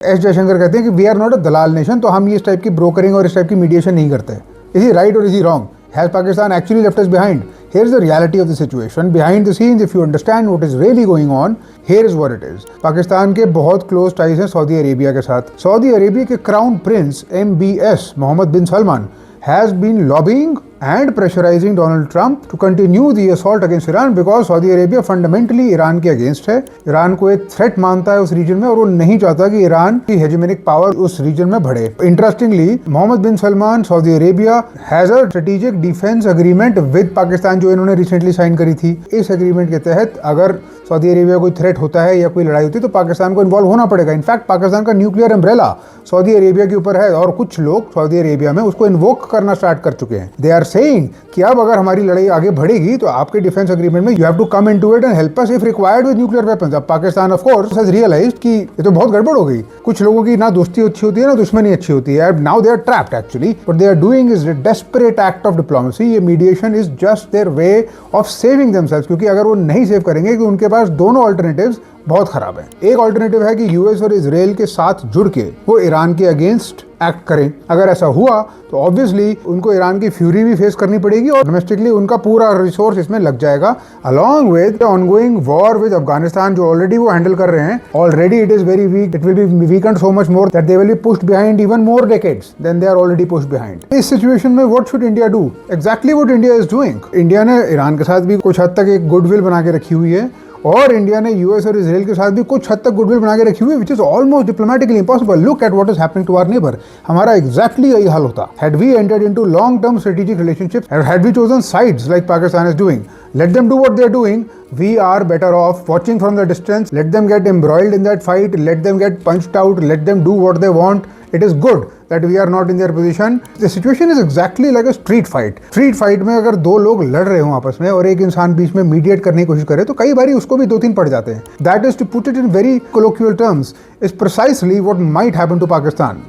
S Jaishankar कहते हैं कि we are not a dalal nation, तो हम इस टाइप की ब्रोकरिंग और इस टाइप की मीडिएशन नहीं करते। इज ही राइट और is he wrong? Has Pakistan actually left us behind? Here is the reality of the situation behind the scenes. If you understand what is really going on, here is what it is. Pakistan के बहुत close ties हैं Saudi Arabia के साथ। Saudi Arabia के crown prince MBS Mohammed bin Salman has been lobbying and pressurizing Donald Trump to continue the assault against Iran because Saudi Arabia fundamentally Iran के against है, Iran को एक threat मानता है उस रीजन में और वो नहीं चाहता कि ईरान की हेजेमोनिक पावर उस रीजन में बढ़े। Interestingly Mohammed bin Salman Saudi Arabia has a strategic defence agreement with Pakistan जो इन्होंने रिसेंटली साइन करी थी। इस एग्रीमेंट के तहत अगर सऊदी अरेबिया कोई थ्रेट होता है या कोई लड़ाई होती है तो पाकिस्तान को इन्वॉल्व होना पड़ेगा। इनफैक्ट पाकिस्तान का न्यूक्लियर अम्ब्रेला सऊदी अरेबिया के ऊपर है और कुछ लोग सऊदी अरेबिया में उसको इन्वोक करना स्टार्ट कर चुके हैं। दे आर सेइंग कि अब अगर हमारी लड़ाई आगे बढ़ेगी तो आपके डिफेंस एग्रीमेंट में you have to come into it and help us if required with nuclear weapons. अब Pakistan of course has realised कि ये तो बहुत गड़बड़ हो गई। कुछ लोगों की ना दोस्ती अच्छी होती है ना दुश्मनी अच्छी होती है। Now they are trapped actually, but they are doing is desperate act of diplomacy. ये mediation is just their way of saving themselves, क्योंकि अगर वो नहीं सेव करेंगे कि उनके पास दोनों ऑल्टरनेटिव्स बहुत खराब है। एक ऑल्टरनेटिव है कि यूएस और इजराइल के साथ जुड़ के वो ईरान के अगेंस्ट एक्ट करें। अगर ऐसा हुआ तो ऑब्वियसली उनको ईरान की फ्यूरी भी फेस करनी पड़ेगी और डोमेस्टिकली उनका पूरा रिसोर्स इसमें लग जाएगा, along with ongoing war with Afghanistan जो ऑलरेडी वो हैंडल कर रहे हैं। Already it is very weak, it will be weakened so much more that they will be pushed behind even more decades than they are already pushed behind. इस situation में what should India do? Exactly what India is doing. India ने Iran के साथ भी कुछ हद तक एक गुडविल बना के रखी हुई है और इंडिया ने यूएस और इजराइल के साथ भी कुछ हद तक गुडविल बना के रखी हुई है, which is almost diplomatically impossible. Look at what is happening to our neighbour. हमारा एग्जैक्टली यही हाल होता had we entered into long term strategic relationships, had we chosen sides like Pakistan is doing. Let them do what they are doing. We are better off watching from the distance. Let them get embroiled in that fight. Let them get punched out. Let them do what they want. It is good that we are not in their position. The situation is exactly like a street fight. Street fight में अगर दो लोग लड़ रहे हो आपस में और एक इंसान बीच में मीडिएट करने की कोशिश करे तो कई बारी उसको भी 2-3 पड़ जाते हैं। That is, to put it in very colloquial terms, is precisely what might happen to Pakistan.